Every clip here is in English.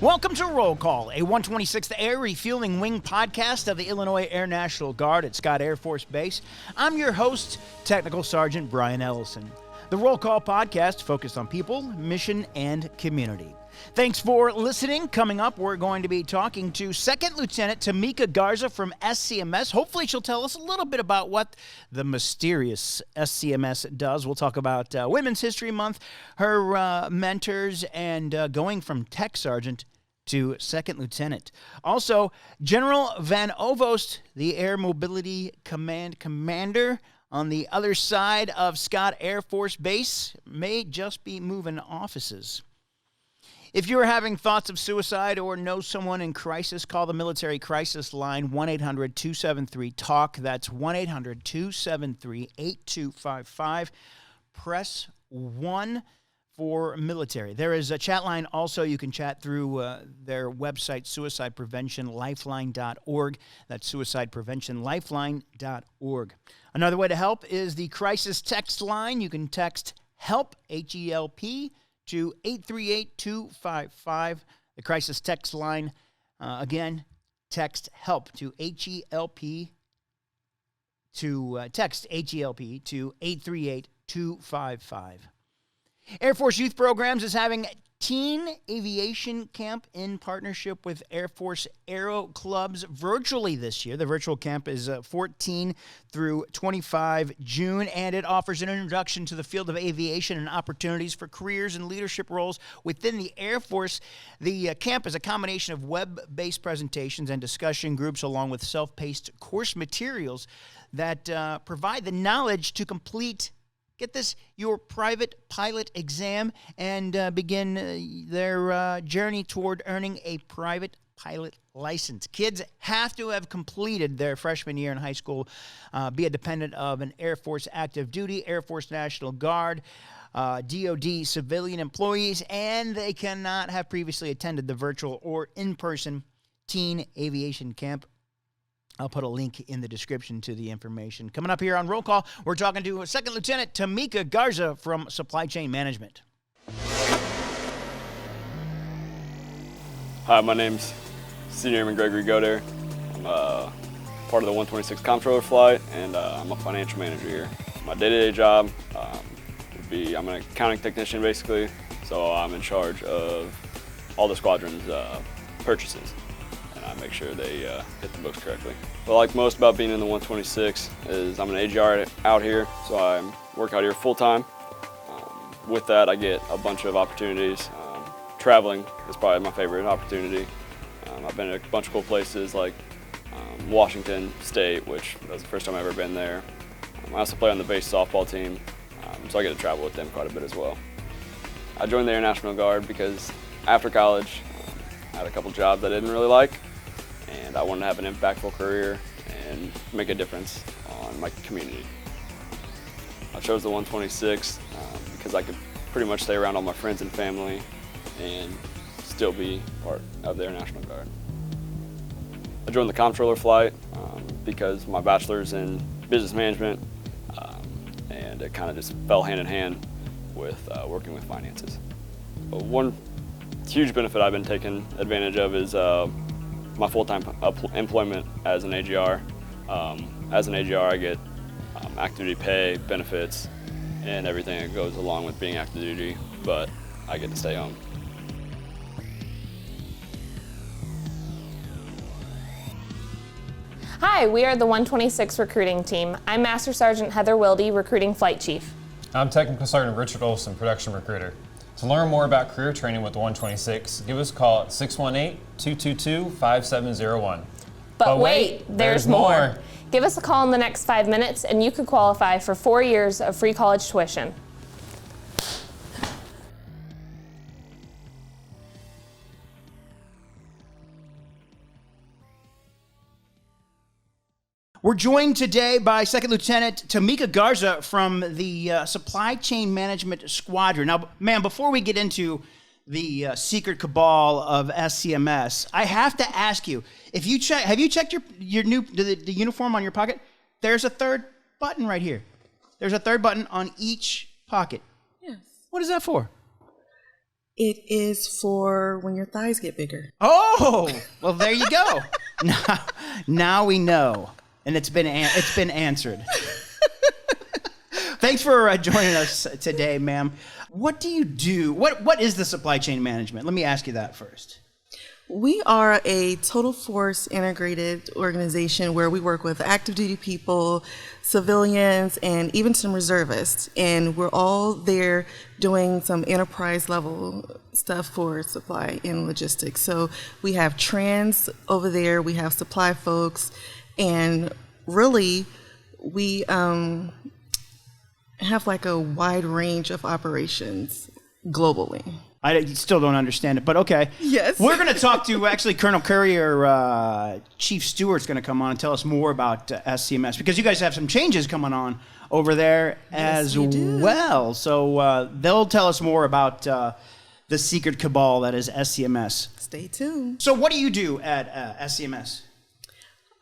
Welcome to Roll Call, a 126th Air Refueling Wing podcast of the Illinois Air National Guard at Scott Air Force Base. I'm your host, Technical Sergeant Brian Ellison. The Roll Call podcast focused on people, mission, and community. Thanks for listening. Coming up, we're going to be talking to Second Lieutenant Tameka Garza from SCMS. Hopefully, she'll tell us a little bit about what the mysterious SCMS does. We'll talk about Women's History Month, her mentors, and going from Tech Sergeant to Second Lieutenant. Also, General Van Ovost, the Air Mobility Command Commander on the other side of Scott Air Force Base, may just be moving offices. If you're having thoughts of suicide or know someone in crisis, call the military crisis line, 1-800-273-TALK. That's 1-800-273-8255. Press 1 for military. There is a chat line also. You can chat through their website, suicidepreventionlifeline.org. That's suicidepreventionlifeline.org. Another way to help is the crisis text line. You can text HELP, H-E-L-P, to 838-255. The crisis text line, again, text HELP to H-E-L-P, text H-E-L-P to 838-255. Air Force Youth Programs is having Teen Aviation Camp in partnership with Air Force Aero Clubs virtually this year. The virtual camp is 14 through 25 June, and it offers an introduction to the field of aviation and opportunities for careers and leadership roles within the Air Force. The camp is a combination of web-based presentations and discussion groups along with self-paced course materials that provide the knowledge to complete, get this, your private pilot exam and begin their journey toward earning a private pilot license. Kids have to have completed their freshman year in high school, be a dependent of an Air Force active duty, Air Force National Guard, DOD civilian employees, and they cannot have previously attended the virtual or in-person teen aviation camp. I'll put a link in the description to the information. Coming up here on Roll Call, we're talking to Second Lieutenant Tameka Garza from Supply Chain Management. Hi, my name's Senior Airman Gregory Goder. I'm part of the 126 Comptroller flight, and I'm a financial manager here. My day-to-day job would be, I'm an accounting technician basically, so I'm in charge of all the squadron's purchases. I make sure they hit the books correctly. What I like most about being in the 126 is I'm an AGR out here, so I work out here full-time. With that, I get a bunch of opportunities. Traveling is probably my favorite opportunity. I've been to a bunch of cool places like Washington State, which was the first time I've ever been there. I also play on the base softball team, so I get to travel with them quite a bit as well. I joined the Air National Guard because after college, I had a couple jobs I didn't really like, and I wanted to have an impactful career and make a difference on my community. I chose the 126 because I could pretty much stay around all my friends and family and still be part of the Air National Guard. I joined the Comptroller flight because my bachelor's in business management, and it kind of just fell hand in hand with working with finances. But one huge benefit I've been taking advantage of is my full-time employment as an AGR. As an AGR, I get active duty pay, benefits, and everything that goes along with being active duty, but I get to stay home. Hi, we are the 126 recruiting team. I'm Master Sergeant Heather Wilde, recruiting flight chief. I'm Technical Sergeant Richard Olson, production recruiter. To learn more about career training with the 126, give us a call at 618-222-5701. But wait, there's more. Give us a call in the next 5 minutes and you could qualify for 4 years of free college tuition. We're joined today by Second Lieutenant Tameka Garza from the Supply Chain Management Squadron. Now, ma'am, before we get into the secret cabal of SCMS, I have to ask you, have you checked your new the uniform on your pocket? There's a third button right here. There's a third button on each pocket. Yes. What is that for? It is for when your thighs get bigger. Oh, well, there you go. Now we know, and it's been answered. Thanks for joining us today, ma'am. What do you do? What is the supply chain management? Let me ask you that first. We are a total force integrated organization where we work with active duty people, civilians, and even some reservists. And we're all there doing some enterprise level stuff for supply and logistics. So we have trans over there, we have supply folks, and really we have like a wide range of operations globally. I still don't understand it, but okay. Yes. We're going to talk to, actually, Colonel Courier, Chief Stewart's going to come on and tell us more about SCMS, because you guys have some changes coming on over there as well. So they'll tell us more about the secret cabal that is SCMS. Stay tuned. So what do you do at SCMS?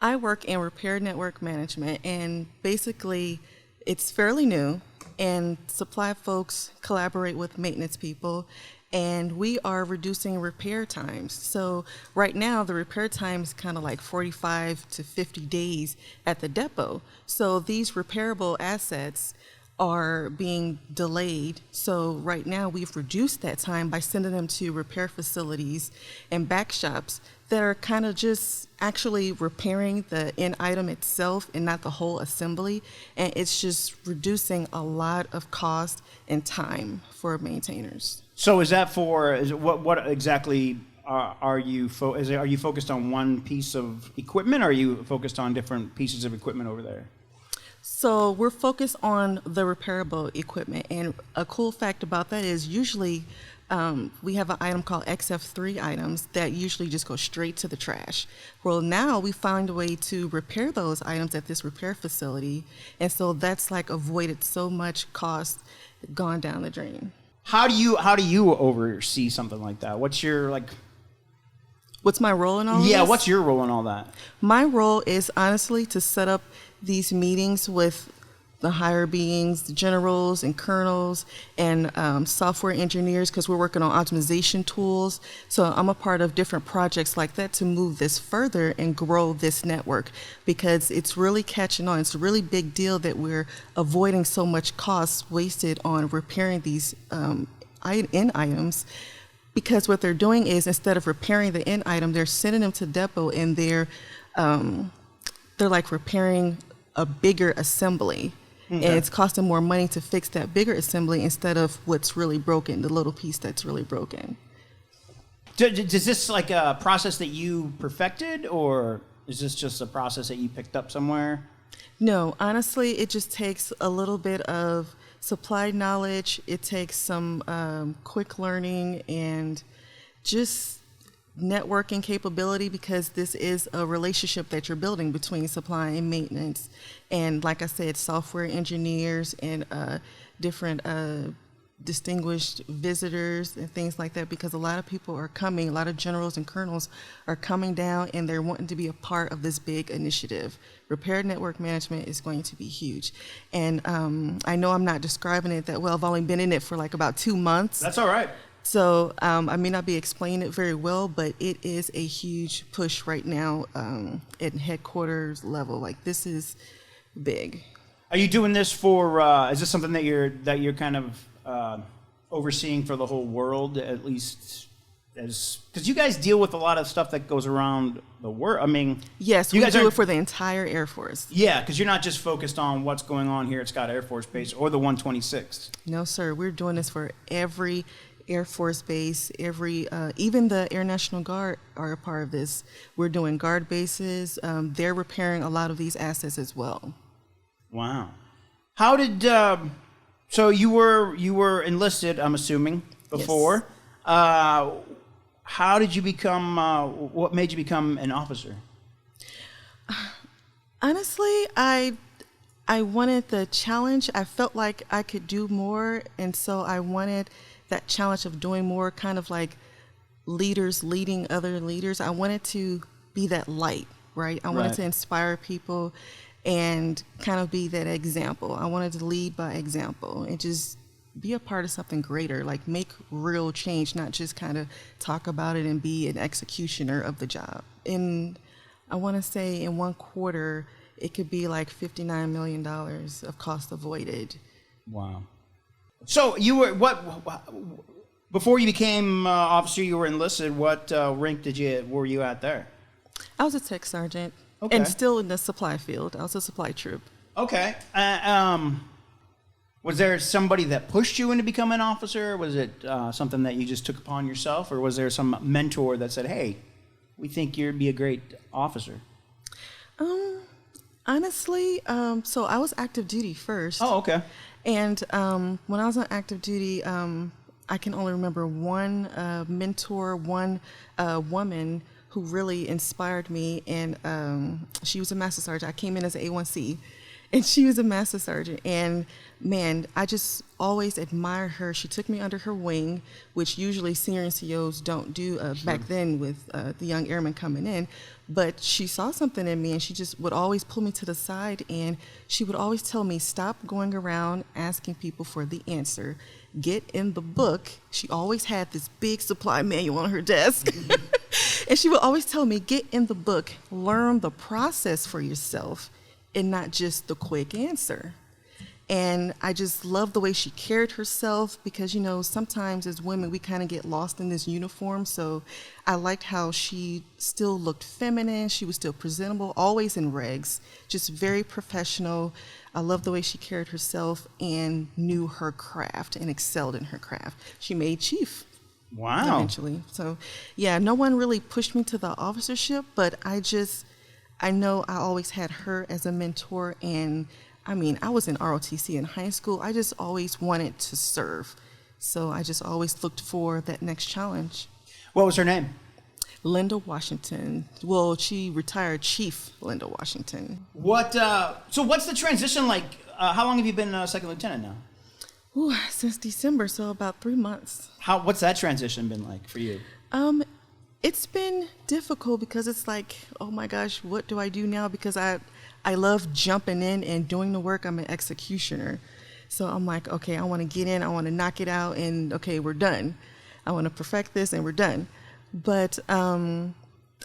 I work in repair network management, and basically it's fairly new, and supply folks collaborate with maintenance people, and we are reducing repair times. So right now the repair time is kind of like 45 to 50 days at the depot. So these repairable assets are being delayed. So right now we've reduced that time by sending them to repair facilities and back shops that are kind of just actually repairing the end item itself and not the whole assembly. And it's just reducing a lot of cost and time for maintainers. So is that for, what exactly are you focused on one piece of equipment, or are you focused on different pieces of equipment over there? So we're focused on the repairable equipment, and a cool fact about that is usually we have an item called XF3 items that usually just go straight to the trash. Well, now we find a way to repair those items at this repair facility, and so that's like avoided so much cost gone down the drain. How do you oversee something like that? What's my role in all of this? Yeah, what's your role in all that? My role is honestly to set up these meetings with the higher beings, the generals and colonels, and software engineers, because we're working on optimization tools. So I'm a part of different projects like that to move this further and grow this network, because it's really catching on. It's a really big deal that we're avoiding so much cost wasted on repairing these end items. Because what they're doing is, instead of repairing the end item, they're sending them to depot, and they're like repairing a bigger assembly. Okay. And it's costing more money to fix that bigger assembly instead of what's really broken, the little piece that's really broken. Is this like a process that you perfected, or is this just a process that you picked up somewhere? No, honestly, it just takes a little bit of supply knowledge. It takes some quick learning and just networking capability, because this is a relationship that you're building between supply and maintenance. And like I said, software engineers and different distinguished visitors and things like that, because a lot of people are coming, a lot of generals and colonels are coming down, and they're wanting to be a part of this big initiative. Repair network management is going to be huge. And I know I'm not describing it that well. I've only been in it for like about 2 months. That's all right. So I may not be explaining it very well, but it is a huge push right now at headquarters level. Like, this is big. Are you doing this for? Is this something that you're kind of overseeing for the whole world, at least? Because you guys deal with a lot of stuff that goes around the world. I mean, yes, we do it for the entire Air Force. Yeah, because you're not just focused on what's going on here at Scott Air Force Base or the 126th. No, sir. We're doing this for every Air Force base, even the Air National Guard are a part of this. We're doing guard bases. They're repairing a lot of these assets as well. Wow. How did so you were enlisted, I'm assuming, before. Yes. How did you become? What made you become an officer? Honestly, I wanted the challenge. I felt like I could do more, and so I wanted that challenge of doing more, kind of like leaders leading other leaders. I wanted to be that light, right? I wanted to inspire people and kind of be that example. I wanted to lead by example and just be a part of something greater, like make real change, not just kind of talk about it and be an executioner of the job. And I want to say in 1 quarter, it could be like $59 million of cost avoided. Wow. So you were before you became officer? You were enlisted. What rank were you at there? I was a tech sergeant, Okay. and still in the supply field. I was a supply troop. Okay. Was there somebody that pushed you into becoming an officer? Was it something that you just took upon yourself, or was there some mentor that said, "Hey, we think you'd be a great officer"? Honestly, so I was active duty first. Oh, okay. And when I was on active duty, I can only remember one mentor, one woman who really inspired me. And she was a master sergeant. I came in as an A1C, and she was a master sergeant. And man, I just always admired her. She took me under her wing, which usually senior NCOs don't do back then with the young airmen coming in. But she saw something in me, and she just would always pull me to the side, and she would always tell me, stop going around asking people for the answer. Get in the book. She always had this big supply manual on her desk. And she would always tell me, get in the book, learn the process for yourself, and not just the quick answer. And I just love the way she carried herself, because, you know, sometimes as women, we kind of get lost in this uniform. So I liked how she still looked feminine. She was still presentable, always in regs, just very professional. I love the way she carried herself and knew her craft and excelled in her craft. She made chief. Wow. Eventually. So yeah, no one really pushed me to the officership, but I know I always had her as a mentor. And I mean, I was in ROTC in high school. I just always wanted to serve. So I just always looked for that next challenge. What was her name? Linda Washington. Well, she retired Chief Linda Washington. So what's the transition like? How long have you been second lieutenant now? Ooh, since December, so about 3 months. What's that transition been like for you? It's been difficult, because it's like, oh my gosh, what do I do now? Because I love jumping in and doing the work. I'm an executioner. So I'm like, okay, I want to get in, I want to knock it out, and okay, we're done. I want to perfect this, and we're done. But I'm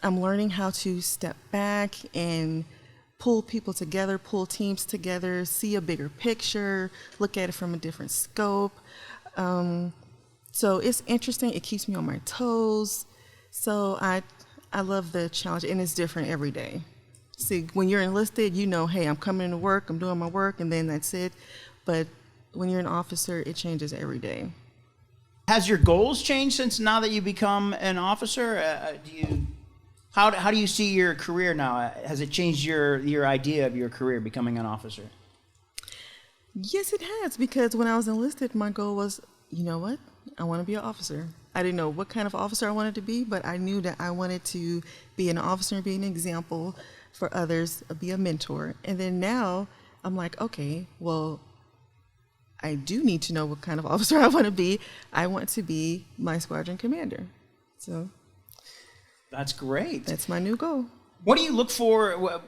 learning how to step back and pull people together, pull teams together, see a bigger picture, look at it from a different scope. So it's interesting. It keeps me on my toes. So I love the challenge, and it's different every day. See, when you're enlisted, you know, hey, I'm coming to work, I'm doing my work, and then that's it. But when you're an officer, it changes every day. Has your goals changed since now that you become an officer? How do you see your career now? Has it changed your idea of your career becoming an officer? Yes, it has, because when I was enlisted, my goal was, you know what? I want to be an officer. I didn't know what kind of officer I wanted to be, but I knew that I wanted to be an officer and be an example for others, be a mentor. And then now I'm like, okay, well, I do need to know what kind of officer I want to be. I want to be my squadron commander. So that's great. That's my new goal. What do you look for?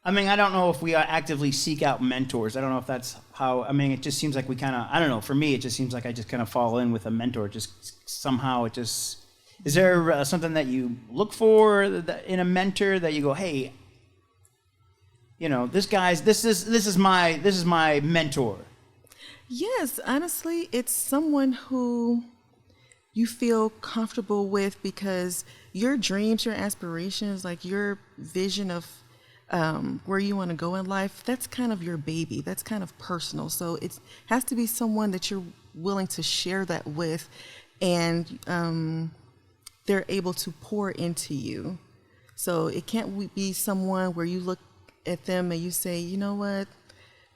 I mean, I don't know if we actively seek out mentors. I don't know if that's how, I mean, it just seems like we kind of, I don't know, for me, it just seems like I just kind of fall in with a mentor. Just somehow it just, is there something that you look for in a mentor that you go, hey, you know, this is my mentor? Yes, honestly, it's someone who you feel comfortable with, because your dreams, your aspirations, like your vision of where you want to go in life, that's kind of your baby. That's kind of personal. So it has to be someone that you're willing to share that with, and they're able to pour into you. So it can't be someone where you look at them and you say, you know what,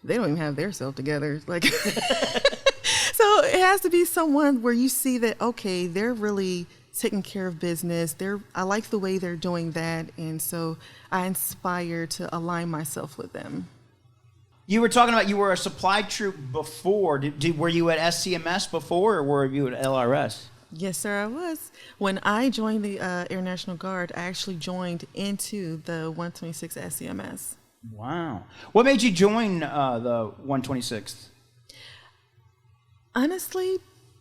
they don't even have their self together. Like, so it has to be someone where you see that, okay, they're really taking care of business. I like the way they're doing that, and so I inspire to align myself with them. You were talking about you were a supply troop before. Were you at SCMS before, or were you at LRS? Yes, sir, I was. When I joined the Air National Guard, I actually joined into the 126 SCMS. Wow. What made you join the 126th? Honestly,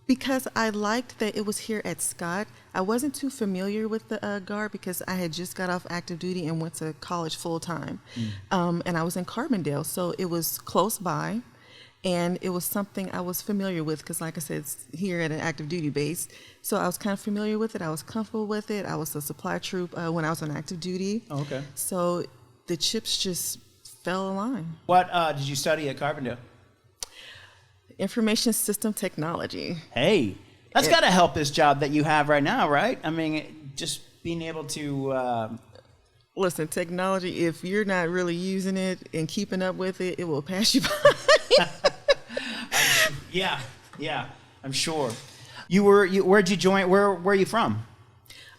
because I liked that it was here at Scott. I wasn't too familiar with the Guard because I had just got off active duty and went to college full time. And I was in Carbondale, so it was close by. And it was something I was familiar with because, like I said, it's here at an active duty base. So I was kind of familiar with it. I was comfortable with it. I was a supply troop when I was on active duty. Oh, okay. So the chips just fell in line. What did you study at Carbondale? Information system technology. Hey, that's got to help this job that you have right now, right? I mean, just being able to... Listen, technology, if you're not really using it and keeping up with it, it will pass you by. Yeah, I'm sure. Where'd you join? Where are you from?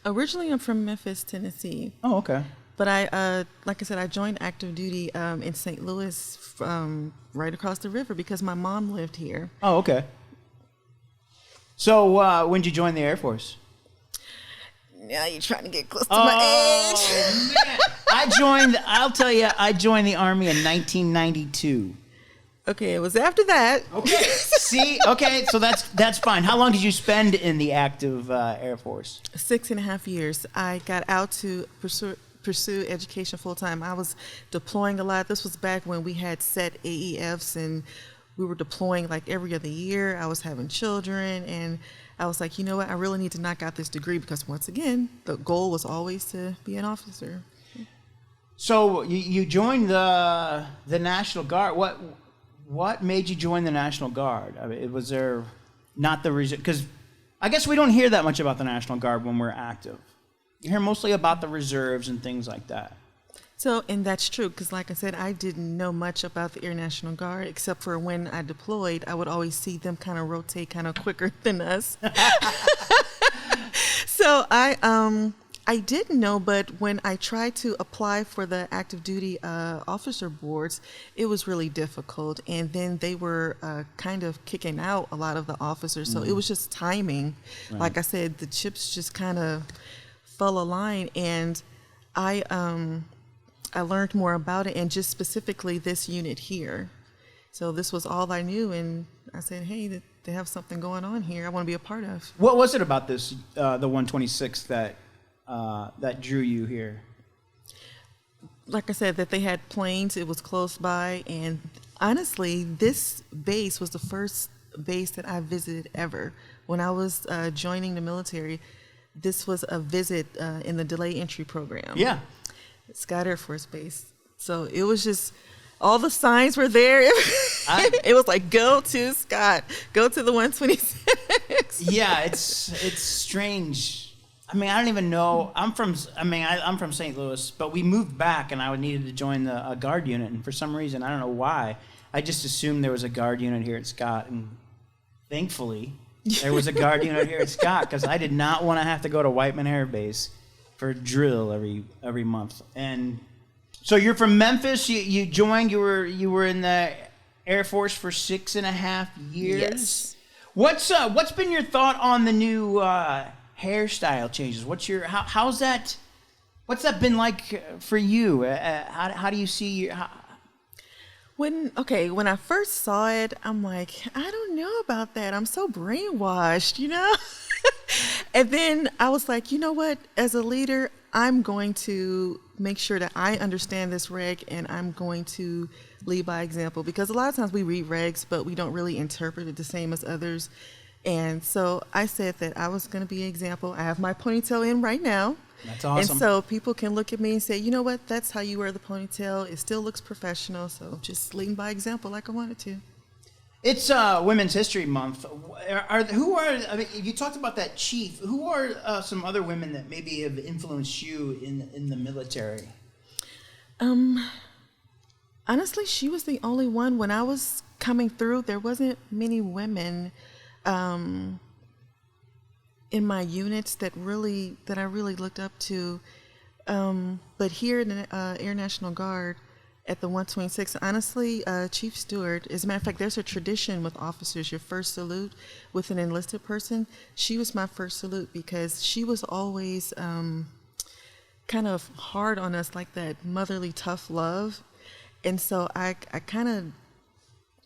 Originally, I'm from Memphis, Tennessee. Oh, okay. But I, like I said, I joined active duty in St. Louis, right across the river, because my mom lived here. Oh, okay. So when did you join the Air Force? Now you're trying to get close to my age. Man. I joined the Army in 1992. Okay, it was after that. Okay. See? Okay, so that's fine. How long did you spend in the active Air Force? 6.5 years. I got out to pursue education full time. I was deploying a lot. This was back when we had set AEFs and we were deploying like every other year. I was having children and I was like, you know what? I really need to knock out this degree because once again, the goal was always to be an officer. So you joined the National Guard. What made you join the National Guard? I mean, was there not the reason? Because I guess we don't hear that much about the National Guard when we're active. You hear mostly about the reserves and things like that. So, and that's true, because like I said, I didn't know much about the Air National Guard, except for when I deployed, I would always see them kind of rotate kind of quicker than us. So I didn't know, but when I tried to apply for the active duty officer boards, it was really difficult. And then they were kind of kicking out a lot of the officers. So it was just timing. Right. Like I said, the chips just kind of fell a line, and I learned more about it, and just specifically this unit here. So this was all I knew, and I said, hey, they have something going on here I want to be a part of. What was it about this, the 126 that drew you here? Like I said, that they had planes, it was close by, and honestly, this base was the first base that I visited ever. When I was joining the military, this was a visit in the delay entry program. Yeah. Scott Air Force Base. So it was just, all the signs were there. It was like, go to Scott, go to the 126. Yeah, it's strange. I mean, I don't even know. I'm from St. Louis, but we moved back, and I needed to join a Guard unit, and for some reason, I don't know why, I just assumed there was a Guard unit here at Scott, and thankfully, there was a Guard unit here at Scott, because I did not want to have to go to Whiteman Air Base for drill every month. And so you're from Memphis. You joined. You were in the Air Force for 6.5 years. Yes. What's been your thought on the new hairstyle changes? How's that? What's that been like for you? How do you see your? When I first saw it, I'm like, I don't know about that. I'm so brainwashed, you know? And then I was like, you know what? As a leader, I'm going to make sure that I understand this reg, and I'm going to lead by example, because a lot of times we read regs, but we don't really interpret it the same as others. And so I said that I was going to be an example. I have my ponytail in right now. That's awesome. And so people can look at me and say, you know what, that's how you wear the ponytail. It still looks professional. So just leading by example like I wanted to. It's Women's History Month. You talked about that chief. Who are some other women that maybe have influenced you in the military? Honestly, she was the only one. When I was coming through, there wasn't many women in my units that I really looked up to. But here in the Air National Guard at the 126, honestly, Chief Stewart, as a matter of fact, there's a tradition with officers, your first salute with an enlisted person. She was my first salute because she was always kind of hard on us, like that motherly tough love. And so I kind of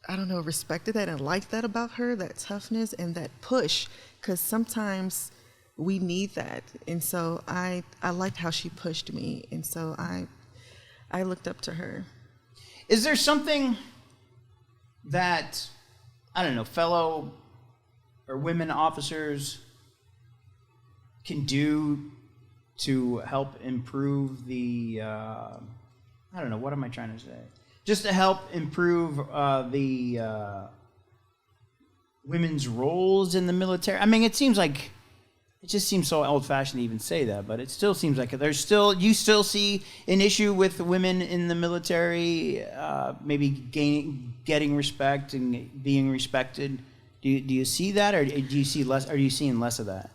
I don't know, respected that and liked that about her, that toughness and that push, because sometimes we need that. And so I liked how she pushed me, and so I looked up to her. Is there something that, I don't know, fellow or women officers can do to help improve the, I don't know, what am I trying to say? Just to help improve the women's roles in the military? I mean, it just seems so old-fashioned to even say that, but it still seems like you still see an issue with women in the military, maybe getting respect and being respected. Do you see that, or do you see less? Are you seeing less of that?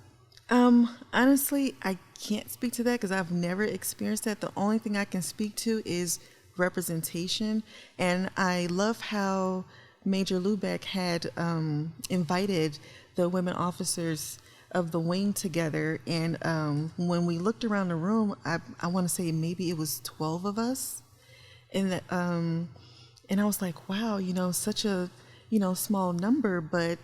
Honestly, I can't speak to that because I've never experienced that. The only thing I can speak to is representation, and I love how Major Lubeck had invited the women officers of the wing together, and when we looked around the room, I want to say maybe it was 12 of us, and I was like, wow, such a small number, but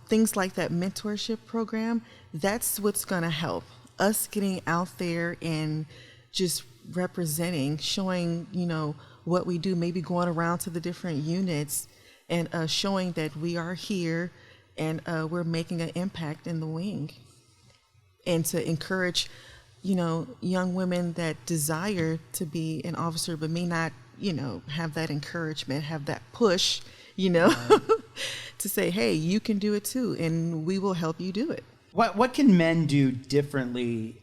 things like that mentorship program, that's what's going to help us getting out there and just representing, showing what we do, maybe going around to the different units and showing that we are here and we're making an impact in the wing, and to encourage young women that desire to be an officer but may not have that encouragement, have that push to say, hey, you can do it too, and we will help you do it. What can men do differently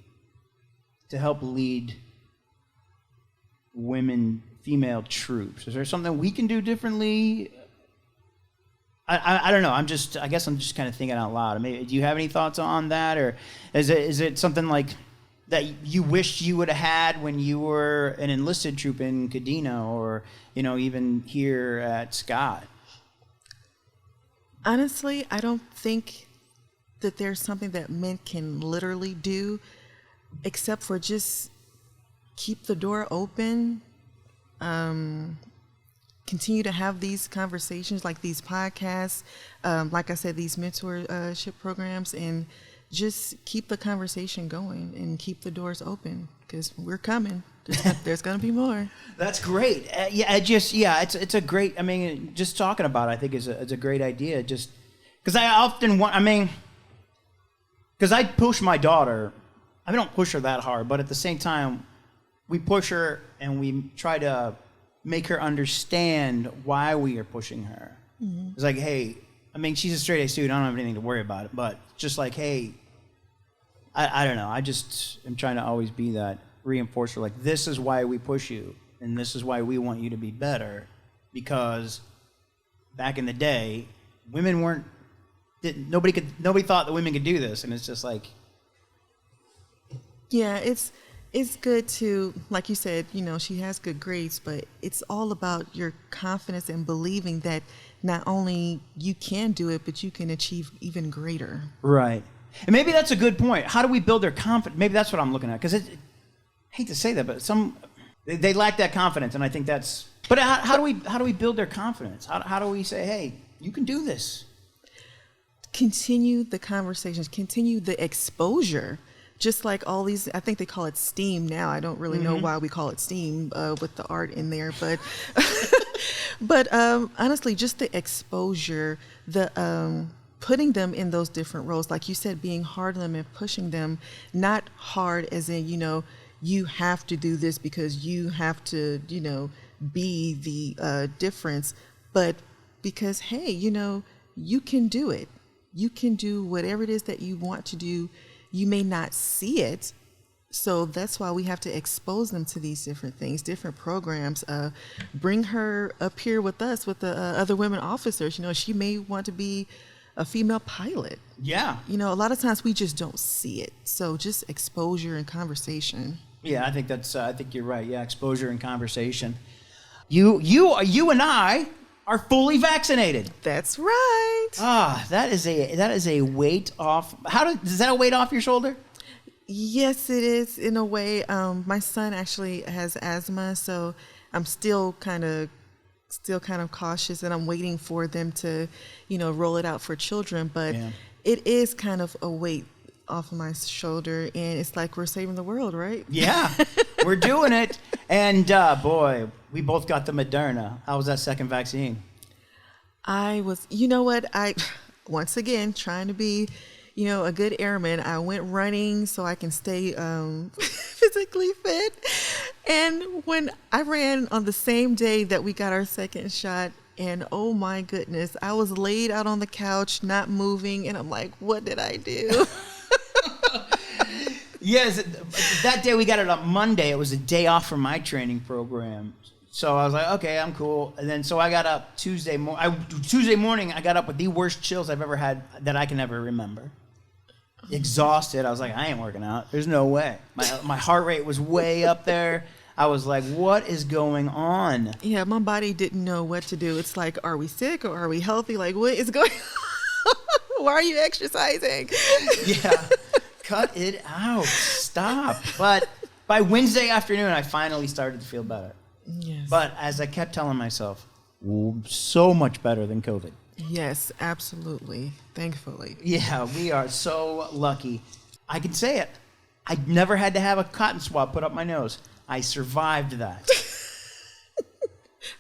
to help lead female troops? Is there something we can do differently? I don't know. I guess I'm just kind of thinking out loud. Maybe, do you have any thoughts on that, or is it something like that you wished you would have had when you were an enlisted troop in Kadena, or even here at Scott? Honestly, I don't think that there's something that men can literally do, except for just keep the door open, continue to have these conversations like these podcasts, like I said, these mentorship programs, and just keep the conversation going and keep the doors open, because we're coming. There's going to be more. That's great. It's a great, I mean, just talking about it, I think is a great idea. Just because I often because I push my daughter. I don't push her that hard, but at the same time, we push her and we try to make her understand why we are pushing her. Mm-hmm. It's like, hey, I mean, she's a straight A student. I don't have anything to worry about it, but just like, hey, I don't know. I just am trying to always be that reinforcer. Like, this is why we push you, and this is why we want you to be better, because back in the day, women nobody thought that women could do this, and it's just like, yeah, it's good to, like you said, she has good grades, but it's all about your confidence and believing that not only you can do it, but you can achieve even greater. Right. And maybe that's a good point. How do we build their confidence? Maybe that's what I'm looking at, because I hate to say that, but they lack that confidence, and I think that's. But how do we build their confidence? How do we say, hey, you can do this? Continue the conversations. Continue the exposure. Just like all these, I think they call it STEAM now. I don't really know why we call it STEAM with the art in there, but but honestly, just the exposure, the putting them in those different roles, like you said, being hard on them and pushing them, not hard as in, you have to do this because you have to, be the difference, but because, hey, you can do it. You can do whatever it is that you want to do. You may not see it, so that's why we have to expose them to these different things, different programs. Bring her up here with us, with the other women officers. she may want to be a female pilot. Yeah. A lot of times we just don't see it. So just exposure and conversation. Yeah, I think I think you're right. Yeah, exposure and conversation. You and I are fully vaccinated. That's right. That is a weight off. Is that a weight off your shoulder? Yes, it is in a way. My son actually has asthma, so I'm still kind of still kind of cautious, and I'm waiting for them to, roll it out for children. But it is kind of a weight off of my shoulder, and it's like we're saving the world, right? Yeah, we're doing it. And boy, we both got the Moderna. How was that second vaccine? I was, once again, trying to be, a good airman. I went running so I can stay physically fit. And when I ran on the same day that we got our second shot, and oh my goodness, I was laid out on the couch, not moving. And I'm like, what did I do? Yes, that day we got it on Monday. It was a day off from my training program. So I was like, okay, I'm cool. And then so I got up Tuesday morning. I got up with the worst chills I've ever had that I can ever remember. Exhausted. I was like, I ain't working out. There's no way. My heart rate was way up there. I was like, what is going on? Yeah, my body didn't know what to do. It's like, are we sick or are we healthy? Like, what is going on? Why are you exercising? Yeah. Cut it out. Stop. But by Wednesday afternoon, I finally started to feel better. Yes. But as I kept telling myself, so much better than COVID. Yes, absolutely. Thankfully. Yeah, we are so lucky. I can say it. I never had to have a cotton swab put up my nose. I survived that.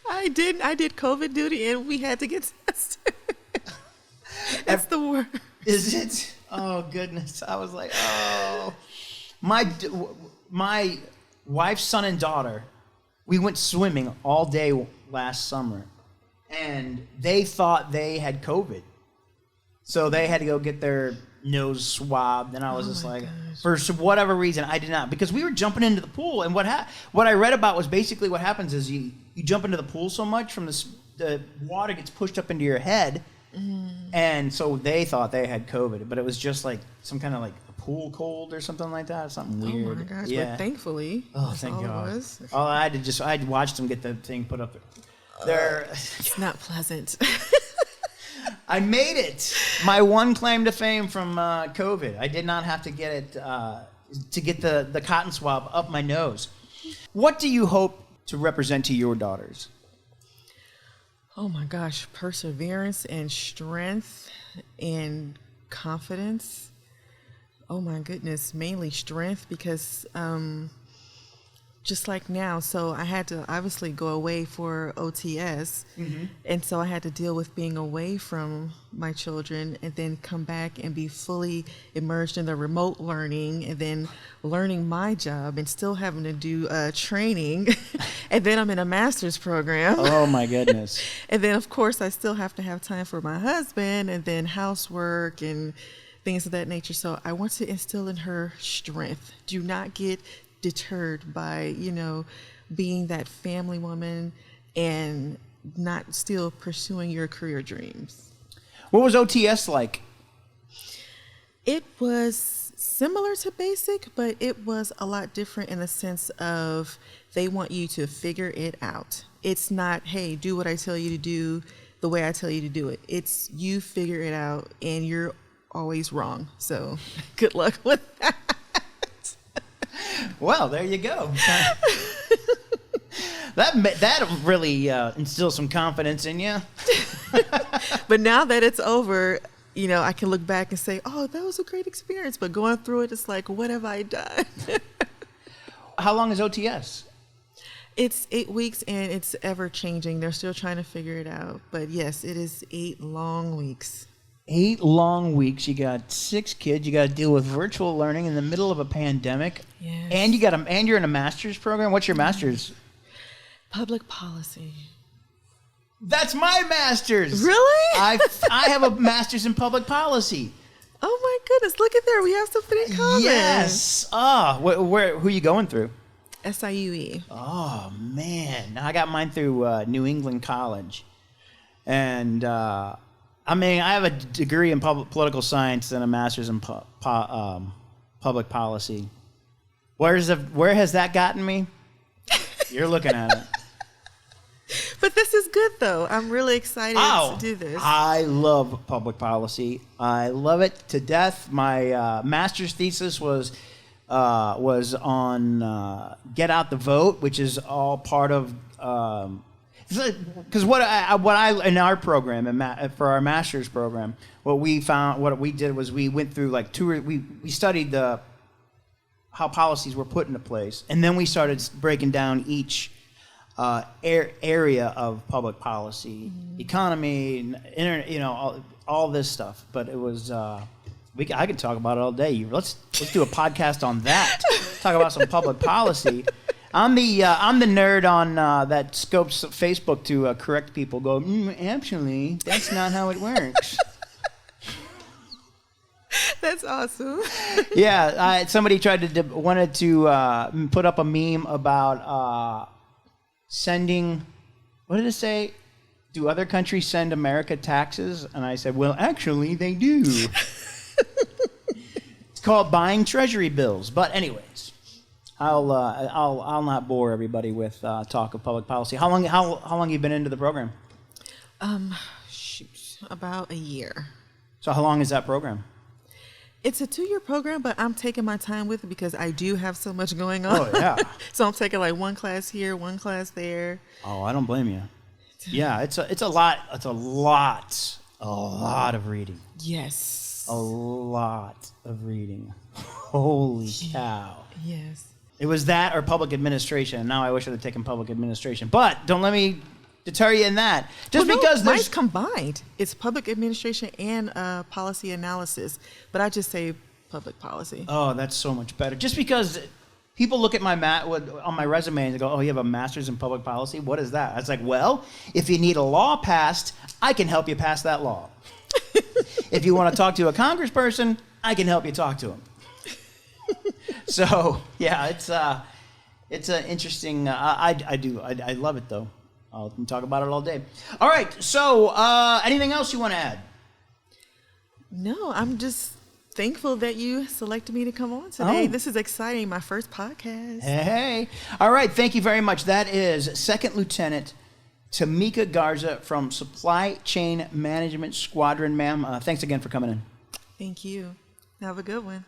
I did COVID duty, and we had to get tested. That's the word. Is it? Oh, goodness. I was like, oh. My wife's son and daughter, we went swimming all day last summer, and they thought they had COVID. So they had to go get their nose swabbed, and I was just like, gosh. For whatever reason, I did not. Because we were jumping into the pool, and what I read about was basically what happens is you jump into the pool so much from the water gets pushed up into your head, and so they thought they had COVID, but it was just like some kind of like a pool cold or something like that, something weird. Oh my gosh! Yeah. But thankfully, thank God. All I watched them get the thing put up there. It's not pleasant. I made it. My one claim to fame from COVID. I did not have to get it to get the cotton swab up my nose. What do you hope to represent to your daughters? Oh my gosh, perseverance and strength and confidence. Oh my goodness, mainly strength, because just like now, so I had to obviously go away for OTS, and so I had to deal with being away from my children and then come back and be fully immersed in the remote learning and then learning my job and still having to do training. And then I'm in a master's program. Oh my goodness. And then of course I still have to have time for my husband and then housework and things of that nature. So I want to instill in her strength. Do not get deterred by, being that family woman and not still pursuing your career dreams. What was OTS like? It was similar to basic, but it was a lot different in the sense of they want you to figure it out. It's not, hey, do what I tell you to do the way I tell you to do it. It's you figure it out and you're always wrong. So good luck with that. Well, there you go. That really instills some confidence in you. But now that it's over, I can look back and say, oh, that was a great experience. But going through it, it's like, what have I done? How long is OTS? It's 8 weeks, and it's ever changing. They're still trying to figure it out. But yes, it is 8 long weeks. 8 long weeks. You got 6 kids. You got to deal with virtual learning in the middle of a pandemic. Yes. And you're in a master's program. What's your master's? Public policy. That's my master's. Really? I have a master's in public policy. Oh my goodness! Look at there. We have something in common. Yes. Who are you going through? SIUE. Oh man, I got mine through New England College, and I have a degree in political science and a master's in public policy. Where has that gotten me? You're looking at it. But this is good, though. I'm really excited to do this. I love public policy. I love it to death. My master's thesis was on Get Out the Vote, which is all part of Because what I in our program for our master's program, what we did was we went through like we studied how policies were put into place, and then we started breaking down each area of public policy, economy, internet, all this stuff. But it was I could talk about it all day. Let's do a podcast on that. Talk about some public policy. I'm the nerd on that scopes Facebook to correct people. Go, actually, that's not how it works. That's awesome. Yeah, somebody wanted to put up a meme about sending. What did it say? Do other countries send America taxes? And I said, well, actually, they do. It's called buying treasury bills. But anyways, I'll not bore everybody with talk of public policy. How long have you been into the program? About a year. So how long is that program? It's a 2-year program, but I'm taking my time with it because I do have so much going on. Oh yeah. So I'm taking like one class here, one class there. Oh, I don't blame you. Yeah, it's a lot. It's a lot of reading. Yes. A lot of reading. Holy cow. Yes. It was that or public administration. Now I wish I had taken public administration. But don't let me deter you in that. Because mine's combined. It's public administration and policy analysis. But I just say public policy. Oh, that's so much better. Just because people look at my on my resume and they go, oh, you have a master's in public policy? What is that? I was like, well, if you need a law passed, I can help you pass that law. If you want to talk to a congressperson, I can help you talk to him. So, yeah, it's an interesting, I love it, though. I'll talk about it all day. All right, so anything else you want to add? No, I'm just thankful that you selected me to come on today. Oh. This is exciting, my first podcast. Hey. All right, thank you very much. That is Second Lieutenant Tameka Garza from Supply Chain Management Squadron, ma'am. Thanks again for coming in. Thank you. Have a good one.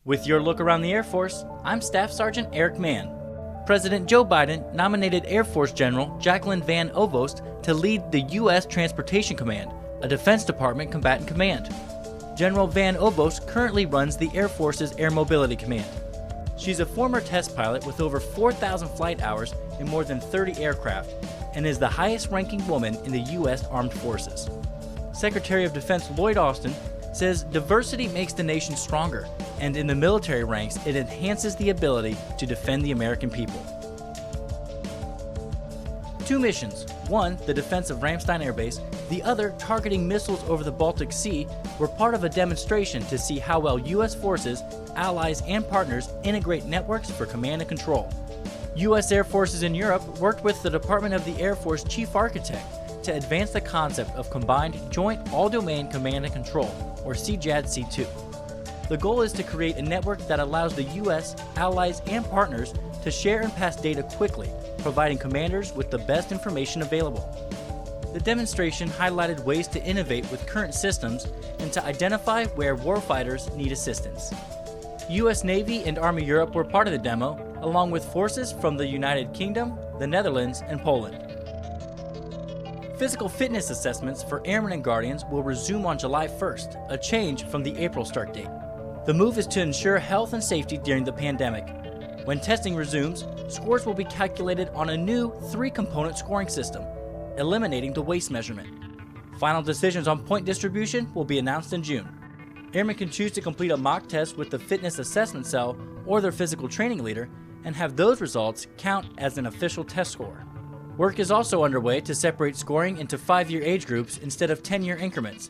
With your look around the Air Force, I'm Staff Sergeant Eric Mann. President Joe Biden nominated Air Force General Jacqueline Van Ovost to lead the U.S. Transportation Command, a Defense Department combatant command. General Van Ovost currently runs the Air Force's Air Mobility Command. She's a former test pilot with over 4,000 flight hours in more than 30 aircraft, and is the highest-ranking woman in the U.S. Armed Forces. Secretary of Defense Lloyd Austin says diversity makes the nation stronger, and in the military ranks, it enhances the ability to defend the American people. 2 missions, one the defense of Ramstein Air Base, the other targeting missiles over the Baltic Sea, were part of a demonstration to see how well U.S. forces, allies, and partners integrate networks for command and control. U.S. Air Forces in Europe worked with the Department of the Air Force Chief Architect to advance the concept of Combined Joint All-Domain Command and Control, or CJAD-C2. The goal is to create a network that allows the U.S., allies, and partners to share and pass data quickly, providing commanders with the best information available. The demonstration highlighted ways to innovate with current systems and to identify where warfighters need assistance. U.S. Navy and Army Europe were part of the demo, along with forces from the United Kingdom, the Netherlands, and Poland. Physical fitness assessments for airmen and guardians will resume on July 1st, a change from the April start date. The move is to ensure health and safety during the pandemic. When testing resumes, scores will be calculated on a new 3-component scoring system, eliminating the waist measurement. Final decisions on point distribution will be announced in June. Airmen can choose to complete a mock test with the fitness assessment cell or their physical training leader and have those results count as an official test score. Work is also underway to separate scoring into 5-year age groups instead of 10-year increments.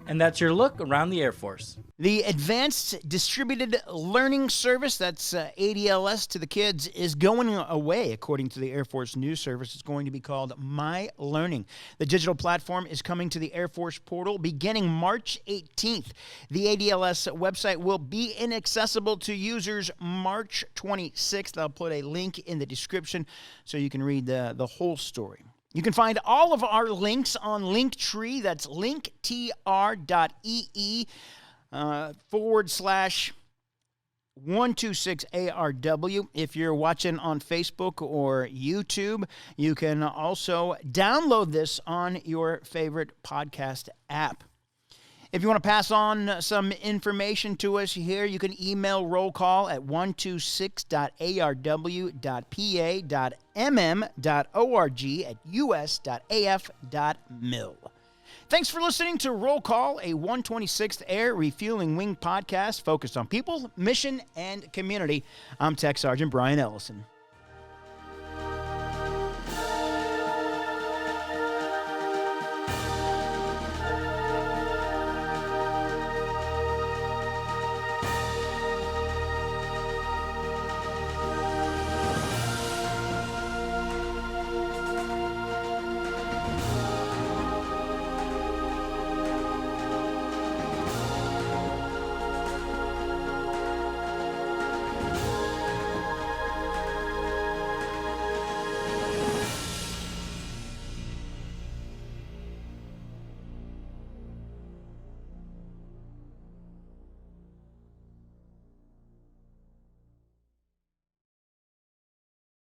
And that's your look around the Air Force. The Advanced Distributed Learning Service, that's ADLS to the kids, is going away, according to the Air Force News Service. It's going to be called myLearning. The digital platform is coming to the Air Force portal beginning March 18th. The ADLS website will be inaccessible to users March 26th. I'll put a link in the description so you can read the whole story. You can find all of our links on Linktree. That's linktr.ee / 126ARW. If you're watching on Facebook or YouTube, you can also download this on your favorite podcast app. If you want to pass on some information to us here, you can email roll call at 126.arw.pa.mm.org@us.af.mil. Thanks for listening to Roll Call, a 126th Air Refueling Wing podcast focused on people, mission, and community. I'm Tech Sergeant Brian Ellison.